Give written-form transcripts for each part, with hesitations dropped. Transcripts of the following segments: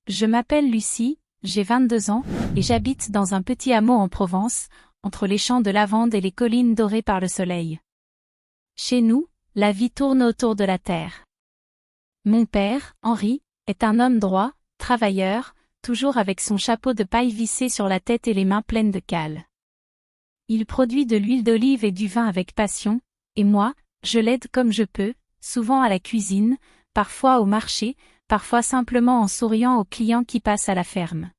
Je m'appelle Lucie, j'ai 22 ans, et j'habite dans un petit hameau en Provence, entre les champs de lavande et les collines dorées par le soleil. Chez nous, la vie tourne autour de la terre. Mon père, Henri, est un homme droit, travailleur, toujours avec son chapeau de paille vissé sur la tête et les mains pleines de cale. Il produit de l'huile d'olive et du vin avec passion, et moi, je l'aide comme je peux, souvent à la cuisine, parfois au marché, parfois simplement en souriant aux clients qui passent à la ferme.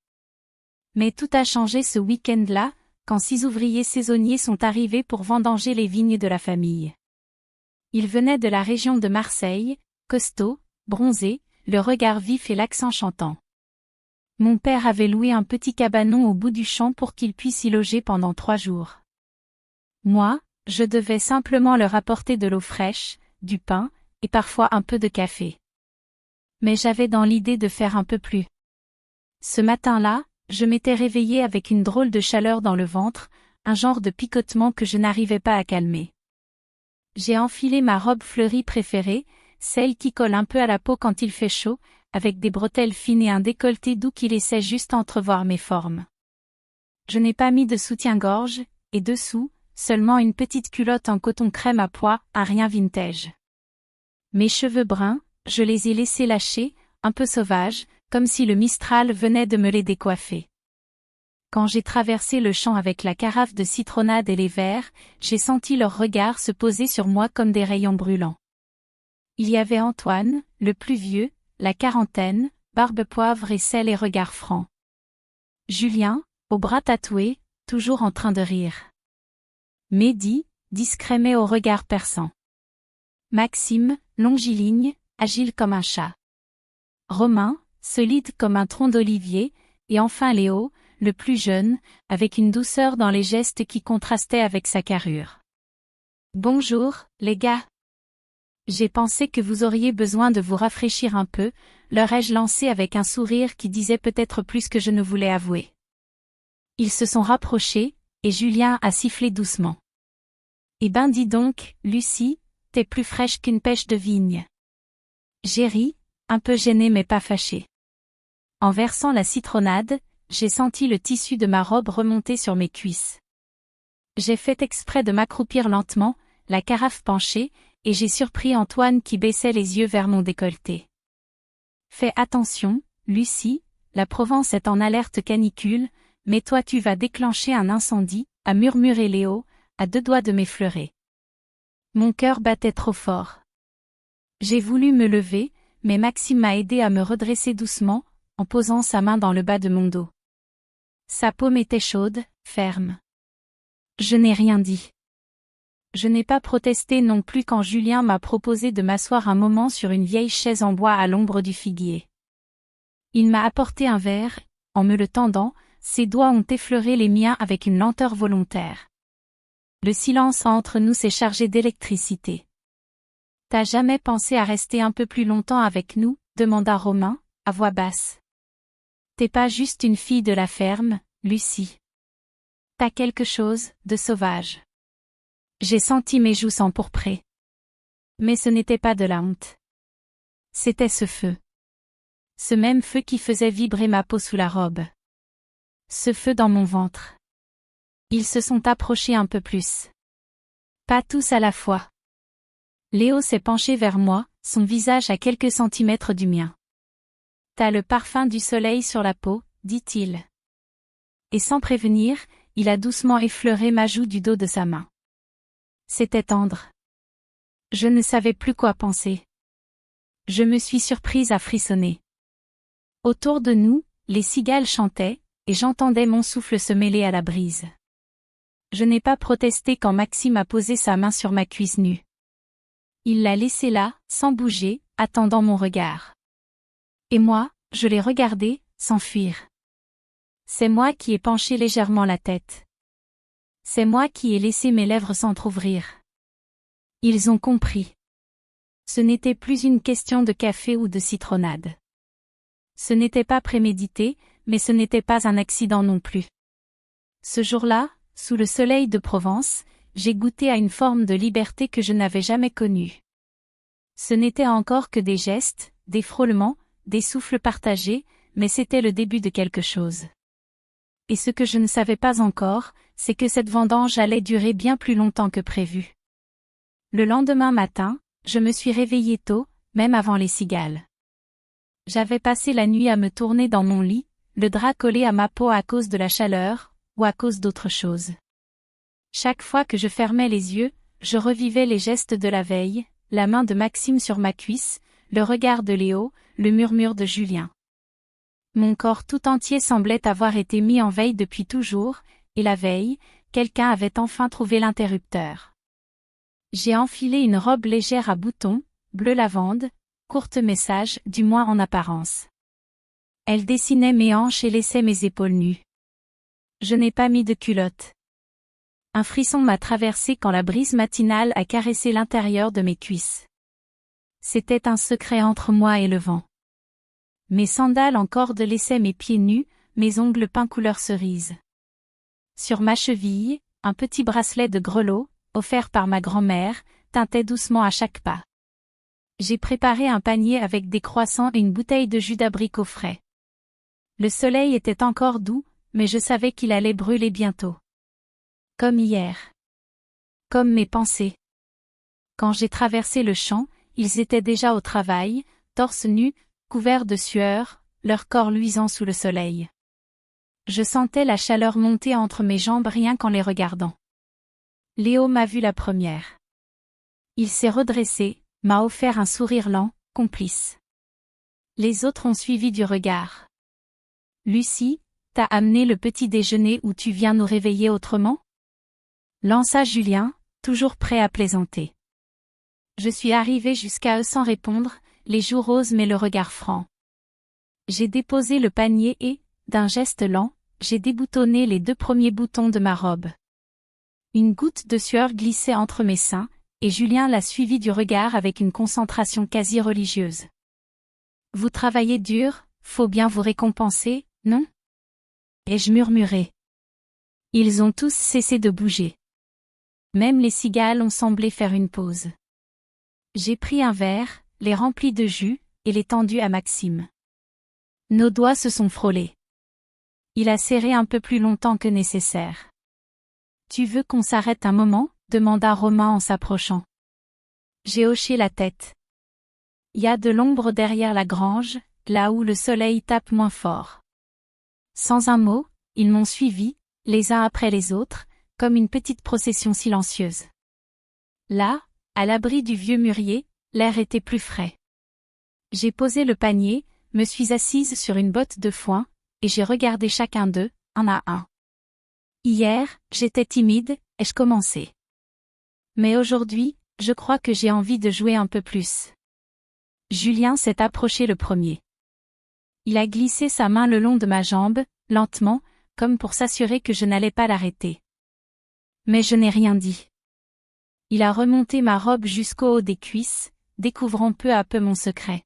Mais tout a changé ce week-end-là, quand 6 ouvriers saisonniers sont arrivés pour vendanger les vignes de la famille. Ils venaient de la région de Marseille, costauds, bronzés, le regard vif et l'accent chantant. Mon père avait loué un petit cabanon au bout du champ pour qu'ils puissent y loger pendant 3 jours. Moi, je devais simplement leur apporter de l'eau fraîche, du pain, et parfois un peu de café. Mais j'avais dans l'idée de faire un peu plus. Ce matin-là, je m'étais réveillée avec une drôle de chaleur dans le ventre, un genre de picotement que je n'arrivais pas à calmer. J'ai enfilé ma robe fleurie préférée, celle qui colle un peu à la peau quand il fait chaud, avec des bretelles fines et un décolleté doux qui laissait juste entrevoir mes formes. Je n'ai pas mis de soutien-gorge, et dessous, seulement une petite culotte en coton crème à pois, un rien vintage. Mes cheveux bruns, je les ai laissés lâcher, un peu sauvages, comme si le Mistral venait de me les décoiffer. Quand j'ai traversé le champ avec la carafe de citronnade et les verres, j'ai senti leurs regards se poser sur moi comme des rayons brûlants. Il y avait Antoine, le plus vieux, la quarantaine, barbe poivre et sel et regard franc. Julien, aux bras tatoués, toujours en train de rire. Mehdi, discret mais au regard perçant. Maxime, longiligne, agile comme un chat. Romain, solide comme un tronc d'olivier, et enfin Léo, le plus jeune, avec une douceur dans les gestes qui contrastait avec sa carrure. Bonjour, les gars. J'ai pensé que vous auriez besoin de vous rafraîchir un peu, leur ai-je lancé avec un sourire qui disait peut-être plus que je ne voulais avouer. Ils se sont rapprochés, et Julien a sifflé doucement. Eh ben dis donc, Lucie, t'es plus fraîche qu'une pêche de vigne. J'ai ri, un peu gênée mais pas fâchée. En versant la citronnade, j'ai senti le tissu de ma robe remonter sur mes cuisses. J'ai fait exprès de m'accroupir lentement, la carafe penchée, et j'ai surpris Antoine qui baissait les yeux vers mon décolleté. Fais attention, Lucie, la Provence est en alerte canicule, mais toi tu vas déclencher un incendie, a murmuré Léo, à 2 doigts de m'effleurer. Mon cœur battait trop fort. J'ai voulu me lever, mais Maxime m'a aidé à me redresser doucement, en posant sa main dans le bas de mon dos. Sa paume était chaude, ferme. Je n'ai rien dit. Je n'ai pas protesté non plus quand Julien m'a proposé de m'asseoir un moment sur une vieille chaise en bois à l'ombre du figuier. Il m'a apporté un verre, en me le tendant, ses doigts ont effleuré les miens avec une lenteur volontaire. Le silence entre nous s'est chargé d'électricité. T'as jamais pensé à rester un peu plus longtemps avec nous, demanda Romain, à voix basse. T'es pas juste une fille de la ferme, Lucie. T'as quelque chose de sauvage. J'ai senti mes joues s'empourprer. Mais ce n'était pas de la honte. C'était ce feu. Ce même feu qui faisait vibrer ma peau sous la robe. Ce feu dans mon ventre. Ils se sont approchés un peu plus. Pas tous à la fois. Léo s'est penché vers moi, son visage à quelques centimètres du mien. T'as le parfum du soleil sur la peau, dit-il. Et sans prévenir, il a doucement effleuré ma joue du dos de sa main. C'était tendre. Je ne savais plus quoi penser. Je me suis surprise à frissonner. Autour de nous, les cigales chantaient, et j'entendais mon souffle se mêler à la brise. Je n'ai pas protesté quand Maxime a posé sa main sur ma cuisse nue. Il l'a laissée là, sans bouger, attendant mon regard. Et moi, je l'ai regardé, sans fuir. C'est moi qui ai penché légèrement la tête. C'est moi qui ai laissé mes lèvres s'entr'ouvrir. Ils ont compris. Ce n'était plus une question de café ou de citronnade. Ce n'était pas prémédité, mais ce n'était pas un accident non plus. Ce jour-là, sous le soleil de Provence, j'ai goûté à une forme de liberté que je n'avais jamais connue. Ce n'était encore que des gestes, des frôlements, des souffles partagés, mais c'était le début de quelque chose. Et ce que je ne savais pas encore, c'est que cette vendange allait durer bien plus longtemps que prévu. Le lendemain matin, je me suis réveillée tôt, même avant les cigales. J'avais passé la nuit à me tourner dans mon lit, le drap collé à ma peau à cause de la chaleur, ou à cause d'autre chose. Chaque fois que je fermais les yeux, je revivais les gestes de la veille, la main de Maxime sur ma cuisse, le regard de Léo, le murmure de Julien. Mon corps tout entier semblait avoir été mis en veille depuis toujours, et la veille, quelqu'un avait enfin trouvé l'interrupteur. J'ai enfilé une robe légère à boutons, bleu lavande, courte message, du moins en apparence. Elle dessinait mes hanches et laissait mes épaules nues. Je n'ai pas mis de culotte. Un frisson m'a traversé quand la brise matinale a caressé l'intérieur de mes cuisses. C'était un secret entre moi et le vent. Mes sandales en corde laissaient mes pieds nus, mes ongles peints couleur cerise. Sur ma cheville, un petit bracelet de grelots, offert par ma grand-mère, tintait doucement à chaque pas. J'ai préparé un panier avec des croissants et une bouteille de jus d'abricot frais. Le soleil était encore doux, mais je savais qu'il allait brûler bientôt. Comme hier. Comme mes pensées. Quand j'ai traversé le champ, ils étaient déjà au travail, torse nu, couverts de sueur, leur corps luisant sous le soleil. Je sentais la chaleur monter entre mes jambes rien qu'en les regardant. Léo m'a vu la première. Il s'est redressé, m'a offert un sourire lent, complice. Les autres ont suivi du regard. Lucie, t'as amené le petit déjeuner ou tu viens nous réveiller autrement? Lança Julien, toujours prêt à plaisanter. Je suis arrivée jusqu'à eux sans répondre, les joues roses mais le regard franc. J'ai déposé le panier et, d'un geste lent, j'ai déboutonné les 2 premiers boutons de ma robe. Une goutte de sueur glissait entre mes seins, et Julien l'a suivi du regard avec une concentration quasi religieuse. Vous travaillez dur, faut bien vous récompenser, non? Ai-je murmuré. Ils ont tous cessé de bouger. Même les cigales ont semblé faire une pause. J'ai pris un verre, les rempli de jus, et l'ai tendu à Maxime. Nos doigts se sont frôlés. Il a serré un peu plus longtemps que nécessaire. Tu veux qu'on s'arrête un moment? Demanda Romain en s'approchant. J'ai hoché la tête. Il y a de l'ombre derrière la grange, là où le soleil tape moins fort. Sans un mot, ils m'ont suivi, les uns après les autres, comme une petite procession silencieuse. Là, à l'abri du vieux mûrier, l'air était plus frais. J'ai posé le panier, me suis assise sur une botte de foin, et j'ai regardé chacun d'eux, un à un. Hier, j'étais timide, ai-je commencé. Mais aujourd'hui, je crois que j'ai envie de jouer un peu plus. Julien s'est approché le premier. Il a glissé sa main le long de ma jambe, lentement, comme pour s'assurer que je n'allais pas l'arrêter. Mais je n'ai rien dit. Il a remonté ma robe jusqu'au haut des cuisses, découvrant peu à peu mon secret.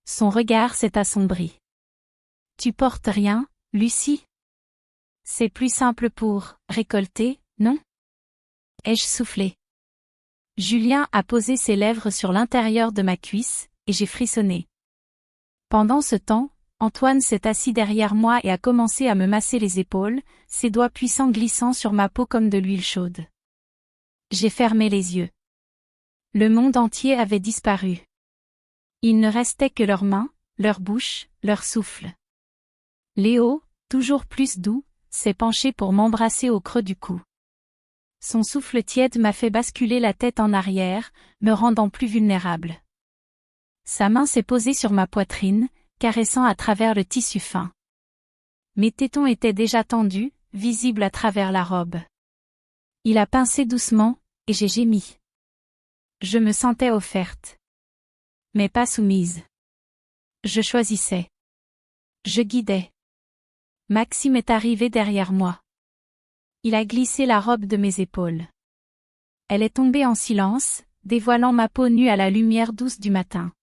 Son regard s'est assombri. Tu portes rien, Lucie? C'est plus simple pour récolter, non? Ai-je soufflé? Julien a posé ses lèvres sur l'intérieur de ma cuisse, et j'ai frissonné. Pendant ce temps, Antoine s'est assis derrière moi et a commencé à me masser les épaules, ses doigts puissants glissant sur ma peau comme de l'huile chaude. J'ai fermé les yeux. Le monde entier avait disparu. Il ne restait que leurs mains, leur bouche, leur souffle. Léo, toujours plus doux, s'est penché pour m'embrasser au creux du cou. Son souffle tiède m'a fait basculer la tête en arrière, me rendant plus vulnérable. Sa main s'est posée sur ma poitrine, caressant à travers le tissu fin. Mes tétons étaient déjà tendus, visibles à travers la robe. Il a pincé doucement, et j'ai gémi. Je me sentais offerte. Mais pas soumise. Je choisissais. Je guidais. Maxime est arrivé derrière moi. Il a glissé la robe de mes épaules. Elle est tombée en silence, dévoilant ma peau nue à la lumière douce du matin.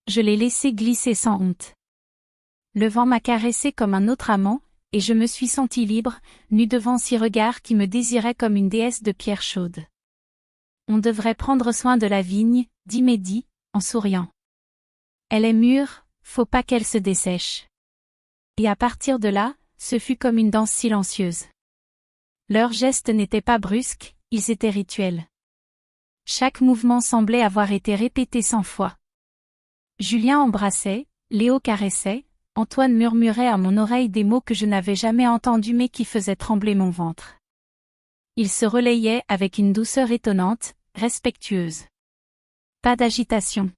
Je l'ai laissé glisser sans honte. Le vent m'a caressé comme un autre amant, et je me suis sentie libre, nue devant 6 regards qui me désiraient comme une déesse de pierre chaude. On devrait prendre soin de la vigne, dit Mehdi, en souriant. Elle est mûre, Faut pas qu'elle se dessèche. Et à partir de là, ce fut comme une danse silencieuse. Leurs gestes n'étaient pas brusques, ils étaient rituels. Chaque mouvement semblait avoir été répété 100 fois. Julien embrassait, Léo caressait, Antoine murmurait à mon oreille des mots que je n'avais jamais entendus mais qui faisaient trembler mon ventre. Ils se relayaient avec une douceur étonnante, respectueuse. Pas d'agitation.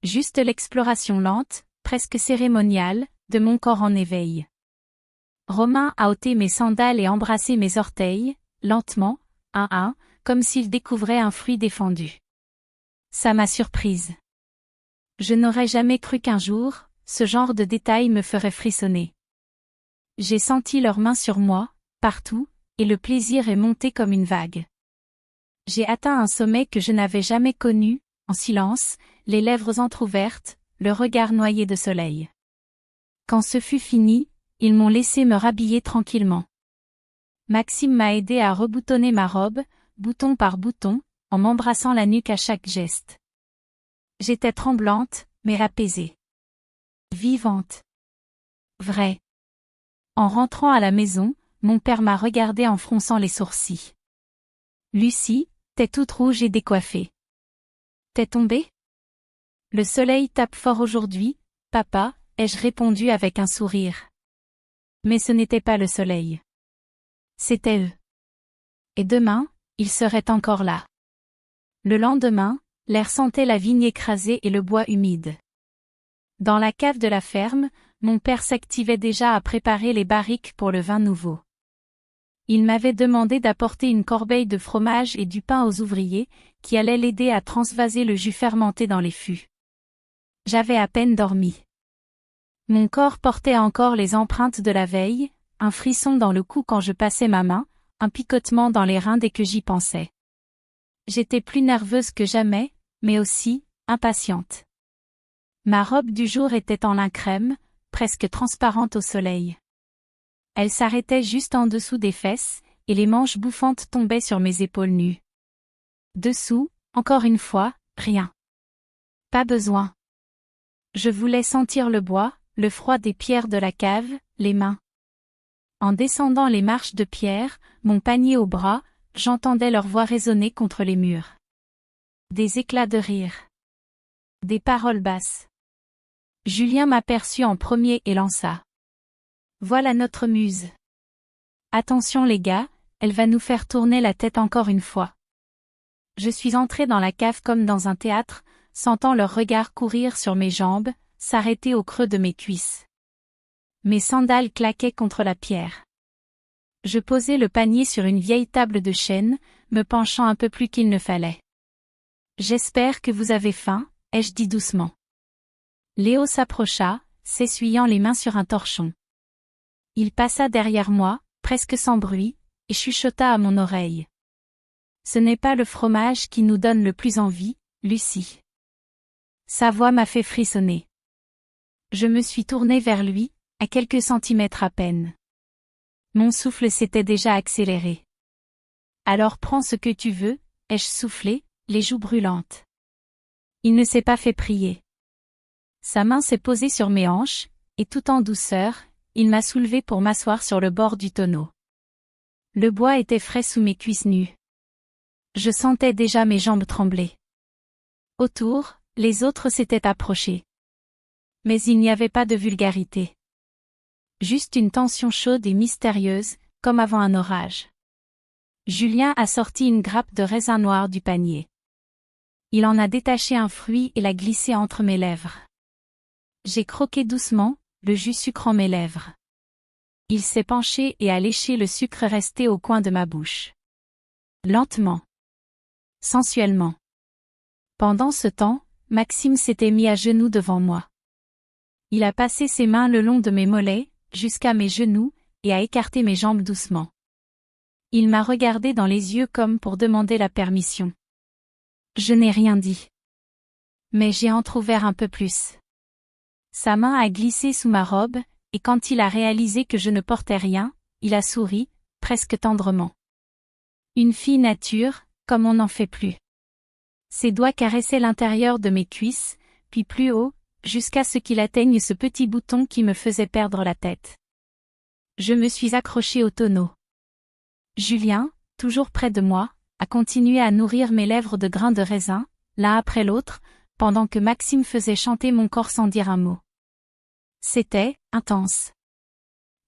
Juste l'exploration lente, presque cérémoniale, de mon corps en éveil. Romain a ôté mes sandales et embrassé mes orteils, lentement, un à un, comme s'il découvrait un fruit défendu. Ça m'a surprise. Je n'aurais jamais cru qu'un jour, ce genre de détail me ferait frissonner. J'ai senti leurs mains sur moi, partout, et le plaisir est monté comme une vague. J'ai atteint un sommet que je n'avais jamais connu, en silence, les lèvres entr'ouvertes, le regard noyé de soleil. Quand ce fut fini, ils m'ont laissé me rhabiller tranquillement. Maxime m'a aidé à reboutonner ma robe, bouton par bouton, en m'embrassant la nuque à chaque geste. J'étais tremblante, mais apaisée. Vivante. Vraie. En rentrant à la maison, mon père m'a regardée en fronçant les sourcils. Lucie, t'es toute rouge et décoiffée. T'es tombée? Le soleil tape fort aujourd'hui, papa, ai-je répondu avec un sourire. Mais ce n'était pas le soleil. C'était eux. Et demain, ils seraient encore là. Le lendemain, l'air sentait la vigne écrasée et le bois humide. Dans la cave de la ferme, mon père s'activait déjà à préparer les barriques pour le vin nouveau. Il m'avait demandé d'apporter une corbeille de fromage et du pain aux ouvriers, qui allaient l'aider à transvaser le jus fermenté dans les fûts. J'avais à peine dormi. Mon corps portait encore les empreintes de la veille, un frisson dans le cou quand je passais ma main, un picotement dans les reins dès que j'y pensais. J'étais plus nerveuse que jamais, mais aussi, impatiente. Ma robe du jour était en lin crème, presque transparente au soleil. Elle s'arrêtait juste en dessous des fesses, et les manches bouffantes tombaient sur mes épaules nues. Dessous, encore une fois, rien. Pas besoin. Je voulais sentir le bois, le froid des pierres de la cave, les mains. En descendant les marches de pierre, mon panier au bras, j'entendais leur voix résonner contre les murs. Des éclats de rire. Des paroles basses. Julien m'aperçut en premier et lança. Voilà notre muse. Attention les gars, elle va nous faire tourner la tête encore une fois. Je suis entrée dans la cave comme dans un théâtre, sentant leur regard courir sur mes jambes, s'arrêter au creux de mes cuisses. Mes sandales claquaient contre la pierre. Je posai le panier sur une vieille table de chêne, me penchant un peu plus qu'il ne fallait. J'espère que vous avez faim, ai-je dit doucement. Léo s'approcha, s'essuyant les mains sur un torchon. Il passa derrière moi, presque sans bruit, et chuchota à mon oreille. Ce n'est pas le fromage qui nous donne le plus envie, Lucie. Sa voix m'a fait frissonner. Je me suis tournée vers lui, à quelques centimètres à peine. Mon souffle s'était déjà accéléré. Alors prends ce que tu veux, ai-je soufflé, les joues brûlantes. Il ne s'est pas fait prier. Sa main s'est posée sur mes hanches, et tout en douceur, il m'a soulevée pour m'asseoir sur le bord du tonneau. Le bois était frais sous mes cuisses nues. Je sentais déjà mes jambes trembler. Autour, les autres s'étaient approchés. Mais il n'y avait pas de vulgarité. Juste une tension chaude et mystérieuse, comme avant un orage. Julien a sorti une grappe de raisin noir du panier. Il en a détaché un fruit et l'a glissé entre mes lèvres. J'ai croqué doucement, le jus sucrant mes lèvres. Il s'est penché et a léché le sucre resté au coin de ma bouche. Lentement. Sensuellement. Pendant ce temps, Maxime s'était mis à genoux devant moi. Il a passé ses mains le long de mes mollets, jusqu'à mes genoux, et a écarté mes jambes doucement. Il m'a regardé dans les yeux comme pour demander la permission. Je n'ai rien dit. Mais j'ai entrouvert un peu plus. Sa main a glissé sous ma robe, et quand il a réalisé que je ne portais rien, il a souri, presque tendrement. Une fille nature, comme on n'en fait plus. Ses doigts caressaient l'intérieur de mes cuisses, puis plus haut, jusqu'à ce qu'il atteigne ce petit bouton qui me faisait perdre la tête. Je me suis accrochée au tonneau. Julien, toujours près de moi, a continué à nourrir mes lèvres de grains de raisin, l'un après l'autre, pendant que Maxime faisait chanter mon corps sans dire un mot. C'était intense.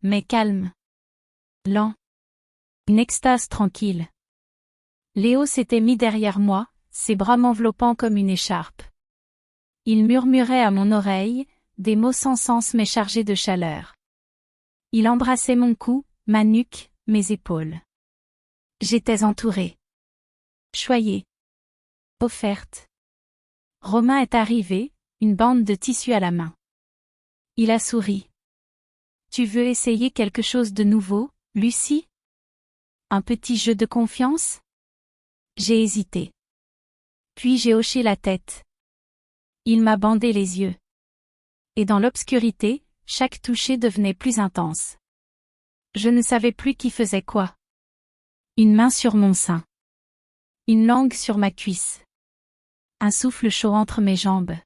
Mais calme. Lent. Une extase tranquille. Léo s'était mis derrière moi, ses bras m'enveloppant comme une écharpe. Il murmurait à mon oreille, des mots sans sens mais chargés de chaleur. Il embrassait mon cou, ma nuque, mes épaules. J'étais entourée. Choyée. Offerte. Romain est arrivé, une bande de tissu à la main. Il a souri. Tu veux essayer quelque chose de nouveau, Lucie? Un petit jeu de confiance? J'ai hésité. Puis j'ai hoché la tête. Il m'a bandé les yeux. Et dans l'obscurité, chaque toucher devenait plus intense. Je ne savais plus qui faisait quoi. Une main sur mon sein. Une langue sur ma cuisse. Un souffle chaud entre mes jambes.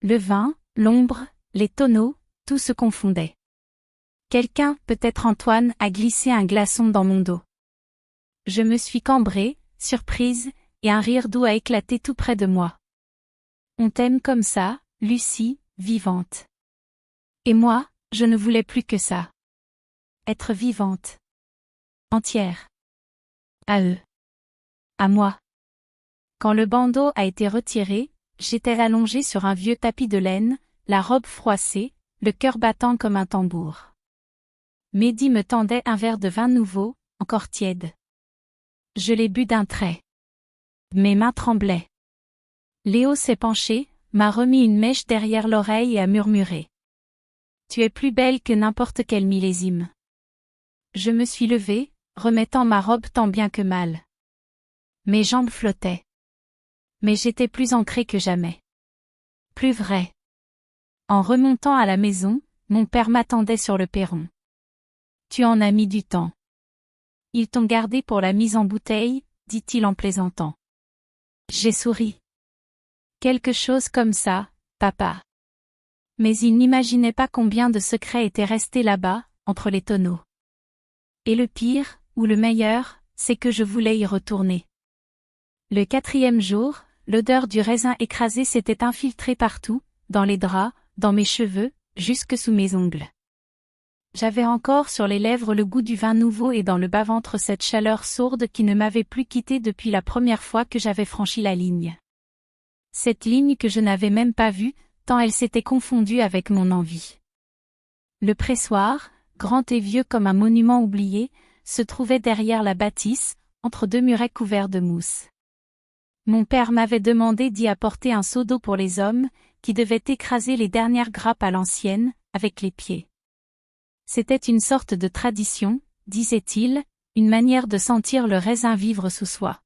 Le vin, l'ombre, les tonneaux, tout se confondait. Quelqu'un, peut-être Antoine, a glissé un glaçon dans mon dos. Je me suis cambrée, surprise, et un rire doux a éclaté tout près de moi. On t'aime comme ça, Lucie, vivante. Et moi, je ne voulais plus que ça. Être vivante. Entière. À eux. À moi. Quand le bandeau a été retiré, j'étais allongée sur un vieux tapis de laine, la robe froissée, le cœur battant comme un tambour. Mehdi me tendait un verre de vin nouveau, encore tiède. Je l'ai bu d'un trait. Mes mains tremblaient. Léo s'est penché, m'a remis une mèche derrière l'oreille et a murmuré. Tu es plus belle que n'importe quel millésime. Je me suis levée, remettant ma robe tant bien que mal. Mes jambes flottaient. Mais j'étais plus ancrée que jamais. Plus vrai. En remontant à la maison, mon père m'attendait sur le perron. Tu en as mis du temps. Ils t'ont gardé pour la mise en bouteille, dit-il en plaisantant. J'ai souri. Quelque chose comme ça, papa. Mais il n'imaginait pas combien de secrets étaient restés là-bas, entre les tonneaux. Et le pire, ou le meilleur, c'est que je voulais y retourner. Le 4e jour, l'odeur du raisin écrasé s'était infiltrée partout, dans les draps, dans mes cheveux, jusque sous mes ongles. J'avais encore sur les lèvres le goût du vin nouveau et dans le bas-ventre cette chaleur sourde qui ne m'avait plus quitté depuis la première fois que j'avais franchi la ligne. Cette ligne que je n'avais même pas vue, tant elle s'était confondue avec mon envie. Le pressoir, grand et vieux comme un monument oublié, se trouvait derrière la bâtisse, entre deux murets couverts de mousse. Mon père m'avait demandé d'y apporter un seau d'eau pour les hommes, qui devaient écraser les dernières grappes à l'ancienne, avec les pieds. C'était une sorte de tradition, disait-il, une manière de sentir le raisin vivre sous soi.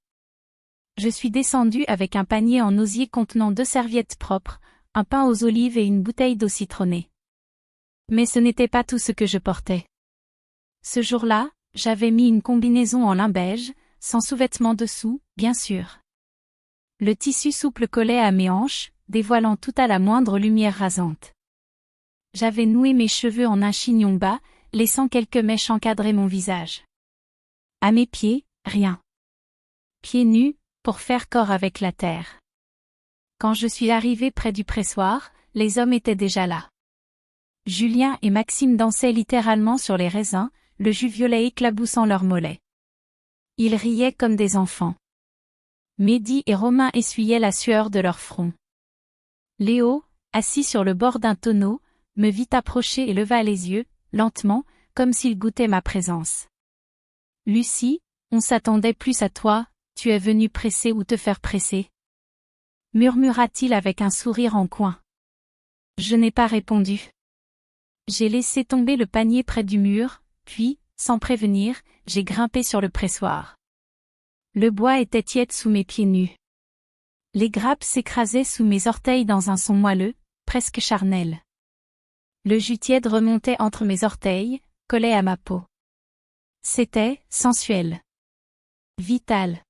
Je suis descendue avec un panier en osier contenant 2 serviettes propres, un pain aux olives et une bouteille d'eau citronnée. Mais ce n'était pas tout ce que je portais. Ce jour-là, j'avais mis une combinaison en lin beige, sans sous-vêtements dessous, bien sûr. Le tissu souple collait à mes hanches, dévoilant tout à la moindre lumière rasante. J'avais noué mes cheveux en un chignon bas, laissant quelques mèches encadrer mon visage. À mes pieds, rien. Pieds nus, pour faire corps avec la terre. Quand je suis arrivée près du pressoir, les hommes étaient déjà là. Julien et Maxime dansaient littéralement sur les raisins, le jus violet éclaboussant leurs mollets. Ils riaient comme des enfants. Mehdi et Romain essuyaient la sueur de leur front. Léo, assis sur le bord d'un tonneau, me vit approcher et leva les yeux, lentement, comme s'il goûtait ma présence. « Lucie, on s'attendait plus à toi, tu es venue presser ou te faire presser ?» murmura-t-il avec un sourire en coin. Je n'ai pas répondu. J'ai laissé tomber le panier près du mur, puis, sans prévenir, j'ai grimpé sur le pressoir. Le bois était tiède sous mes pieds nus. Les grappes s'écrasaient sous mes orteils dans un son moelleux, presque charnel. Le jus tiède remontait entre mes orteils, collait à ma peau. C'était sensuel. Vital.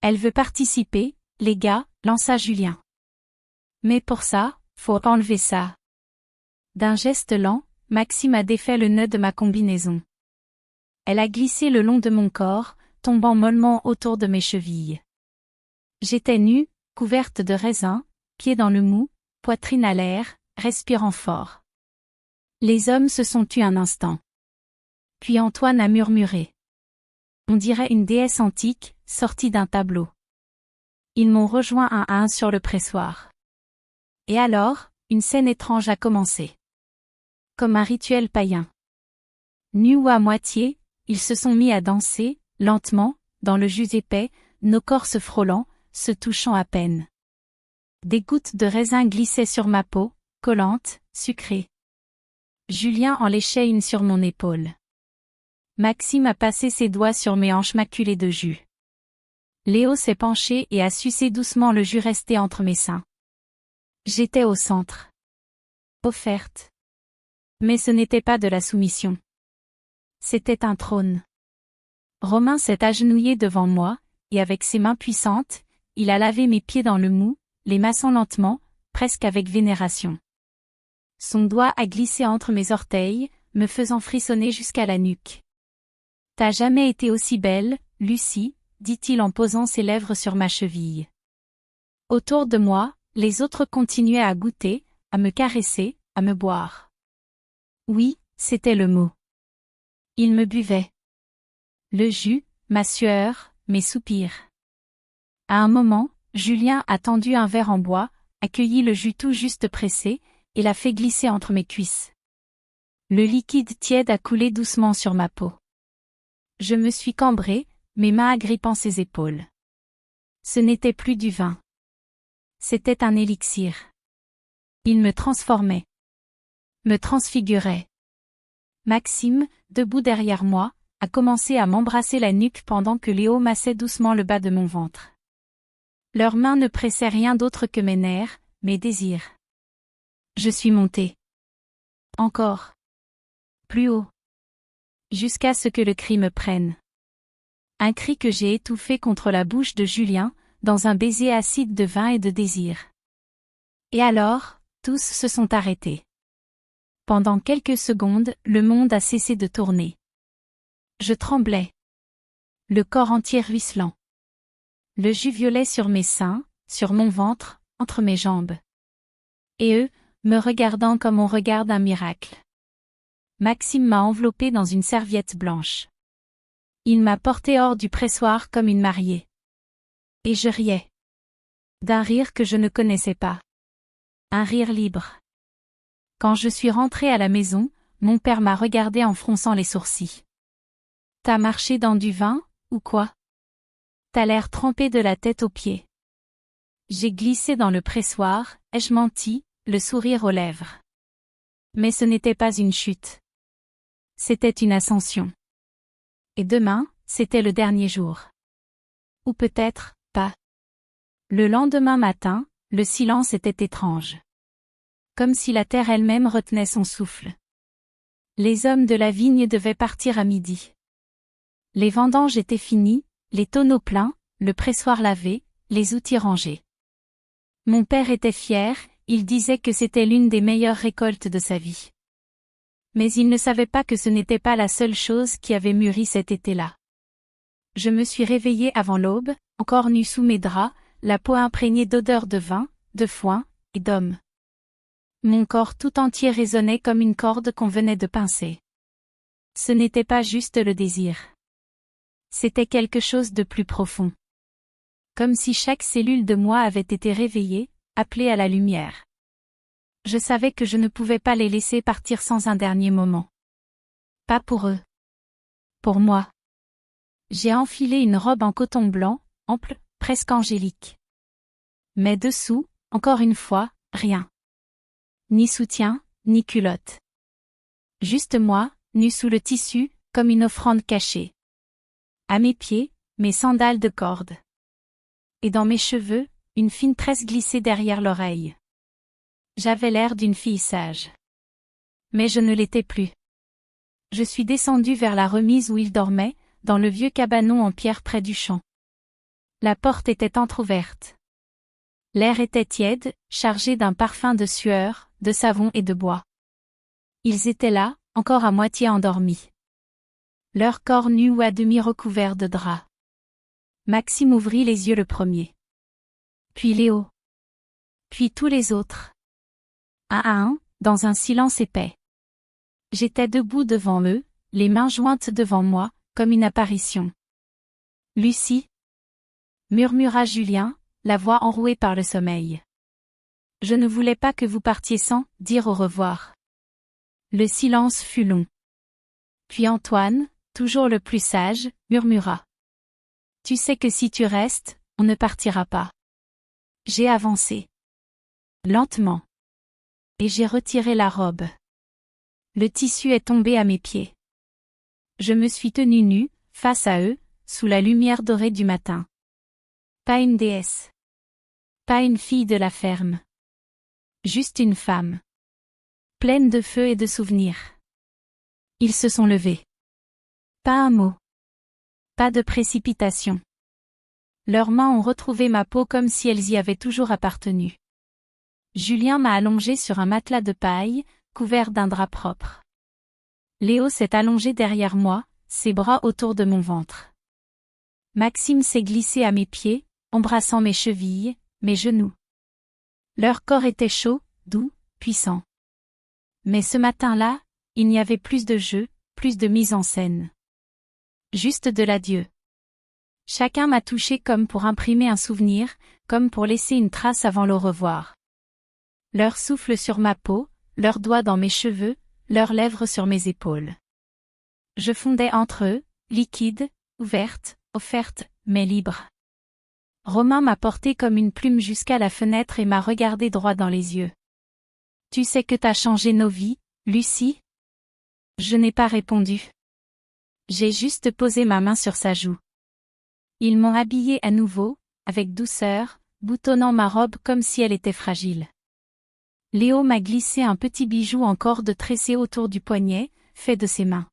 Elle veut participer, les gars, lança Julien. Mais pour ça, Faut enlever ça. D'un geste lent, Maxime a défait le nœud de ma combinaison. Elle a glissé le long de mon corps, tombant mollement autour de mes chevilles. J'étais nue, couverte de raisin, pieds dans le mou, poitrine à l'air, respirant fort. Les hommes se sont tus un instant. Puis Antoine a murmuré. On dirait une déesse antique, sortie d'un tableau. Ils m'ont rejoint un à un sur le pressoir. Et alors, une scène étrange a commencé. Comme un rituel païen. Nus ou à moitié, ils se sont mis à danser, lentement, dans le jus épais, nos corps se frôlant, se touchant à peine. Des gouttes de raisin glissaient sur ma peau, collantes, sucrées. Julien en léchait une sur mon épaule. Maxime a passé ses doigts sur mes hanches maculées de jus. Léo s'est penché et a sucé doucement le jus resté entre mes seins. J'étais au centre. Offerte. Mais ce n'était pas de la soumission. C'était un trône. Romain s'est agenouillé devant moi, et avec ses mains puissantes, il a lavé mes pieds dans le mou, les massant lentement, presque avec vénération. Son doigt a glissé entre mes orteils, me faisant frissonner jusqu'à la nuque. T'as jamais été aussi belle, Lucie, dit-il en posant ses lèvres sur ma cheville. Autour de moi, les autres continuaient à goûter, à me caresser, à me boire. Oui, c'était le mot. Ils me buvaient. Le jus, ma sueur, mes soupirs. À un moment, Julien a tendu un verre en bois, accueilli le jus tout juste pressé, et l'a fait glisser entre mes cuisses. Le liquide tiède a coulé doucement sur ma peau. Je me suis cambrée, mes mains agrippant ses épaules. Ce n'était plus du vin. C'était un élixir. Il me transformait. Me transfigurait. Maxime, debout derrière moi, a commencé à m'embrasser la nuque pendant que Léo massait doucement le bas de mon ventre. Leurs mains ne pressaient rien d'autre que mes nerfs, mes désirs. Je suis montée. Encore. Plus haut. Jusqu'à ce que le cri me prenne. Un cri que j'ai étouffé contre la bouche de Julien, dans un baiser acide de vin et de désir. Et alors, tous se sont arrêtés. Pendant quelques secondes, le monde a cessé de tourner. Je tremblais. Le corps entier ruisselant. Le jus violet sur mes seins, sur mon ventre, entre mes jambes. Et eux, me regardant comme on regarde un miracle. Maxime m'a enveloppée dans une serviette blanche. Il m'a portée hors du pressoir comme une mariée. Et je riais. D'un rire que je ne connaissais pas. Un rire libre. Quand je suis rentrée à la maison, mon père m'a regardée en fronçant les sourcils. T'as marché dans du vin, ou quoi? T'as l'air trempé de la tête aux pieds. J'ai glissé dans le pressoir, ai-je menti, le sourire aux lèvres. Mais ce n'était pas une chute. C'était une ascension. Et demain, c'était le dernier jour. Ou peut-être, pas. Le lendemain matin, le silence était étrange. Comme si la terre elle-même retenait son souffle. Les hommes de la vigne devaient partir à midi. Les vendanges étaient finies, les tonneaux pleins, le pressoir lavé, les outils rangés. Mon père était fier, il disait que c'était l'une des meilleures récoltes de sa vie. Mais il ne savait pas que ce n'était pas la seule chose qui avait mûri cet été-là. Je me suis réveillée avant l'aube, encore nue sous mes draps, la peau imprégnée d'odeur de vin, de foin, et d'homme. Mon corps tout entier résonnait comme une corde qu'on venait de pincer. Ce n'était pas juste le désir. C'était quelque chose de plus profond. Comme si chaque cellule de moi avait été réveillée, appelée à la lumière. Je savais que je ne pouvais pas les laisser partir sans un dernier moment. Pas pour eux. Pour moi. J'ai enfilé une robe en coton blanc, ample, presque angélique. Mais dessous, encore une fois, rien. Ni soutien, ni culotte. Juste moi, nue sous le tissu, comme une offrande cachée. À mes pieds, mes sandales de corde. Et dans mes cheveux, une fine tresse glissée derrière l'oreille. J'avais l'air d'une fille sage. Mais je ne l'étais plus. Je suis descendue vers la remise où il dormait, dans le vieux cabanon en pierre près du champ. La porte était entr'ouverte. L'air était tiède, chargé d'un parfum de sueur, de savon et de bois. Ils étaient là, encore à moitié endormis. Leur corps nu ou à demi recouvert de draps. Maxime ouvrit les yeux le premier. Puis Léo. Puis tous les autres. Un à un, dans un silence épais. J'étais debout devant eux, les mains jointes devant moi, comme une apparition. Lucie, murmura Julien, la voix enrouée par le sommeil. Je ne voulais pas que vous partiez sans dire au revoir. Le silence fut long. Puis Antoine, toujours le plus sage, murmura. Tu sais que si tu restes, on ne partira pas. J'ai avancé. Lentement. Et j'ai retiré la robe. Le tissu est tombé à mes pieds. Je me suis tenue nue, face à eux, sous la lumière dorée du matin. Pas une déesse. Pas une fille de la ferme. Juste une femme. Pleine de feu et de souvenirs. Ils se sont levés. Pas un mot. Pas de précipitation. Leurs mains ont retrouvé ma peau comme si elles y avaient toujours appartenu. Julien m'a allongé sur un matelas de paille, couvert d'un drap propre. Léo s'est allongé derrière moi, ses bras autour de mon ventre. Maxime s'est glissé à mes pieds, embrassant mes chevilles, mes genoux. Leur corps était chaud, doux, puissant. Mais ce matin-là, il n'y avait plus de jeu, plus de mise en scène. Juste de l'adieu. Chacun m'a touché comme pour imprimer un souvenir, comme pour laisser une trace avant le revoir. Leur souffle sur ma peau, leurs doigts dans mes cheveux, leurs lèvres sur mes épaules. Je fondais entre eux, liquide, ouverte, offerte, mais libre. Romain m'a porté comme une plume jusqu'à la fenêtre et m'a regardé droit dans les yeux. Tu sais que t'as changé nos vies, Lucie? Je n'ai pas répondu. J'ai juste posé ma main sur sa joue. Ils m'ont habillée à nouveau, avec douceur, boutonnant ma robe comme si elle était fragile. Léo m'a glissé un petit bijou en corde tressé autour du poignet, fait de ses mains.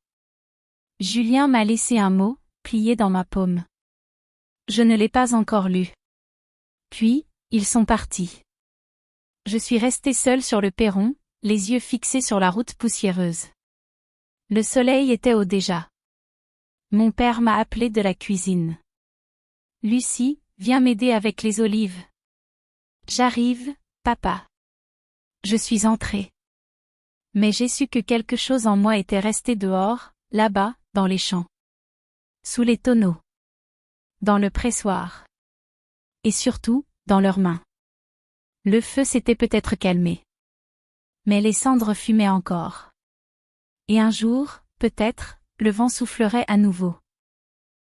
Julien m'a laissé un mot, plié dans ma paume. Je ne l'ai pas encore lu. Puis, ils sont partis. Je suis restée seule sur le perron, les yeux fixés sur la route poussiéreuse. Le soleil était haut déjà. Mon père m'a appelé de la cuisine. Lucie, viens m'aider avec les olives. J'arrive, papa. Je suis entrée. Mais j'ai su que quelque chose en moi était resté dehors, là-bas, dans les champs. Sous les tonneaux. Dans le pressoir. Et surtout, dans leurs mains. Le feu s'était peut-être calmé. Mais les cendres fumaient encore. Et un jour, peut-être, le vent soufflerait à nouveau.